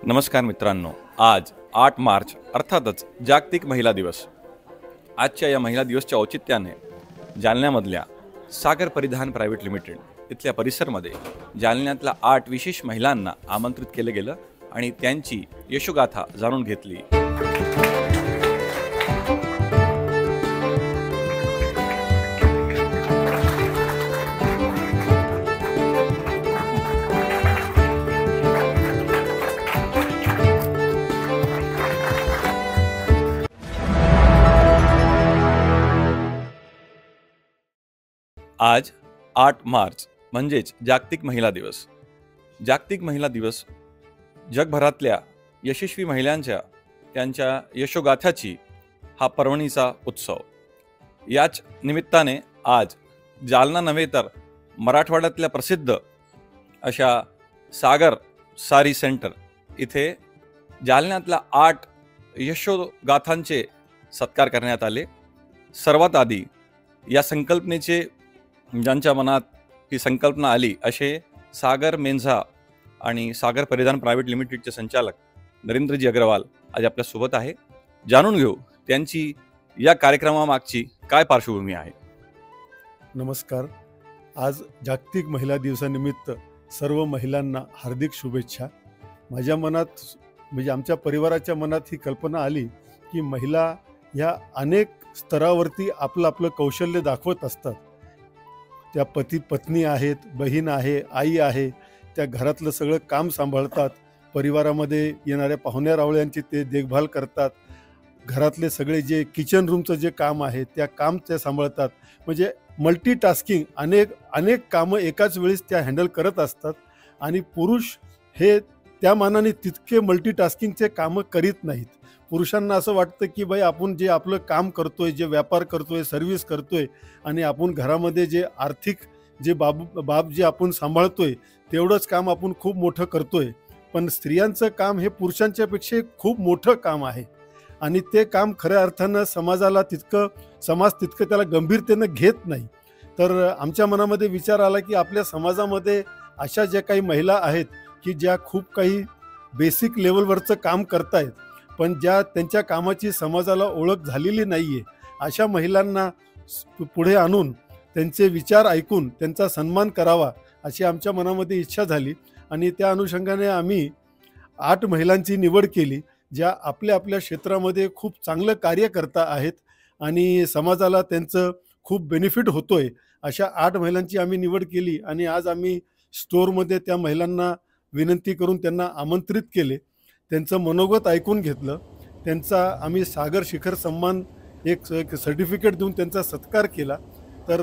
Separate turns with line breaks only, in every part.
नमस्कार मित्रांनो, आज 8 मार्च अर्थातच जागतिक महिला दिवस. आजच्या या महिला दिवसच्या औचित्याने जालन्यामधल्या सागर परिधान प्रायव्हेट लिमिटेड इथल्या परिसरमध्ये जालन्यातल्या 8 विशेष महिलांना आमंत्रित केलं गेलं आणि त्यांची यशोगाथा जाणून घेतली. आज 8 मार्च म्हणजेच जागतिक महिला दिवस. जागतिक महिला दिवस जगभरातल्या यशस्वी महिलांच्या त्यांच्या यशोगाथाची हा पर्वणीचा उत्सव. याच निमित्ताने आज जालना नव्हे तर मराठवाड्यातल्या प्रसिद्ध अशा सागर सारी सेंटर इथे जालन्यातल्या 8 यशोगाथांचे सत्कार करण्यात आले. सर्वात आधी या संकल्पनेचे ज्यांच्या मनात ही संकल्पना आली असे सागर मेंझा आणि सागर परिधान प्रायव्हेट लिमिटेडचे संचालक नरेंद्रजी अग्रवाल आज आपल्यासोबत आहे. जाणून घेऊ त्यांची या कार्यक्रमामागची काय पार्श्वभूमी आहे.
नमस्कार. आज जागतिक महिला दिवसानिमित्त सर्व महिलांना हार्दिक शुभेच्छा. माझ्या मनात म्हणजे आमच्या परिवाराच्या मनात ही कल्पना आली की महिला ह्या अनेक स्तरावरती आपलं कौशल्य दाखवत असतात. त्या पत्नी आहेत, बहीण आहे, आई आहे, त्या घरातलं सगळं काम सांभाळतात, परिवारामध्ये येणाऱ्या पाहुण्या रावळ्यांची ते देखभाल करतात, घरातले सगळे जे किचन रूमचं जे काम आहे त्या काम ते सांभाळतात. म्हणजे मल्टीटास्किंग अनेक कामं एकाच वेळेस त्या हँडल करत असतात. आणि पुरुष हे त्या मानाने तितके मल्टीटास्किंगचे कामं करीत नाहीत. पुरुषांना असं वाटतं की बाई आपण जे आपलं काम करतोय, जे व्यापार करतोय, सर्व्हिस करतोय आणि आपण घरामध्ये जे आर्थिक जे बाब जे आपण सांभाळतोय तेवढंच काम आपण खूप मोठं करतोय. पण स्त्रियांचं काम हे पुरुषांच्यापेक्षा खूप मोठं काम आहे आणि ते काम खऱ्या अर्थानं समाज तितकं त्याला गंभीरतेनं घेत नाही. तर आमच्या मनामध्ये विचार आला की आपल्या समाजामध्ये अशा ज्या काही महिला आहेत की ज्या खूप काही बेसिक लेवलवरचं काम करतायत पण ज्या त्यांच्या कामाची समाजाला ओळख झालेली नाही आहे, अशा महिलांना पुढे आणून त्यांचे विचार ऐकून त्यांचा सन्मान करावा अशी आमच्या मनामध्ये इच्छा झाली. आणि त्या अनुषंगाने आम्ही 8 महिलांची निवड केली ज्या आपल्या क्षेत्रामध्ये खूप चांगलं कार्य करता आहेत आणि समाजाला त्यांचं खूप बेनिफिट होतोय. अशा 8 महिलांची आम्ही निवड केली आणि आज आम्ही स्टोअरमध्ये त्या महिलांना विनंती करून त्यांना आमंत्रित केले. त्यांचं मनोगत ऐकून घेतलं. त्यांचा आम्ही सागर शिखर सन्मान एक सर्टिफिकेट देऊन त्यांचा सत्कार केला. तर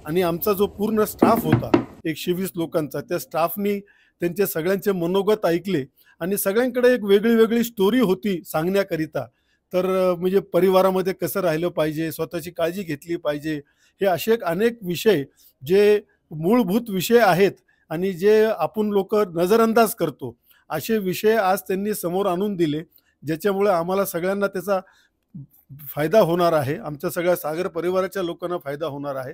आणि आमचा जो पूर्ण स्टाफ होता 120 लोकांचा, त्या स्टाफनी त्यांचे सगळ्यांचे मनोगत ऐकले आणि सगळ्यांकडे एक वेगळी स्टोरी होती सांगण्याकरिता. तर म्हणजे परिवारामध्ये कसं राहिलं पाहिजे, स्वतःची काळजी घेतली पाहिजे, हे असे अनेक विषय जे मूलभूत विषय आहेत आणि जे आपण लोक नजरअंदाज करतो असे विषय आज त्यांनी समोर आणून दिले, ज्याच्यामुळे आम्हाला सगळ्यांना त्याचा फायदा होणार आहे. आमच्या सगळ्या सागर परिवाराच्या लोकांना फायदा होणार आहे.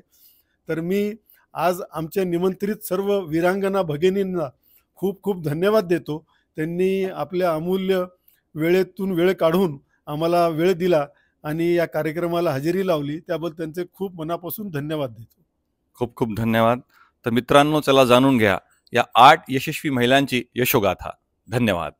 तर मी आज आमच्या निमंत्रित सर्व वीरांगना भगिनींना खूप खूप धन्यवाद देतो. त्यांनी आपल्या अमूल्य वेळेतून वेळ काढून आम्हाला वेळ दिला आणि या कार्यक्रमाला हजेरी लावली, त्याबद्दल त्यांचे खूप मनापासून धन्यवाद देतो.
खूप खूप धन्यवाद. तर मित्रांनो, चला जाणून घ्या या 8 यशस्वी महिलांची यशोगाथा. धन्यवाद.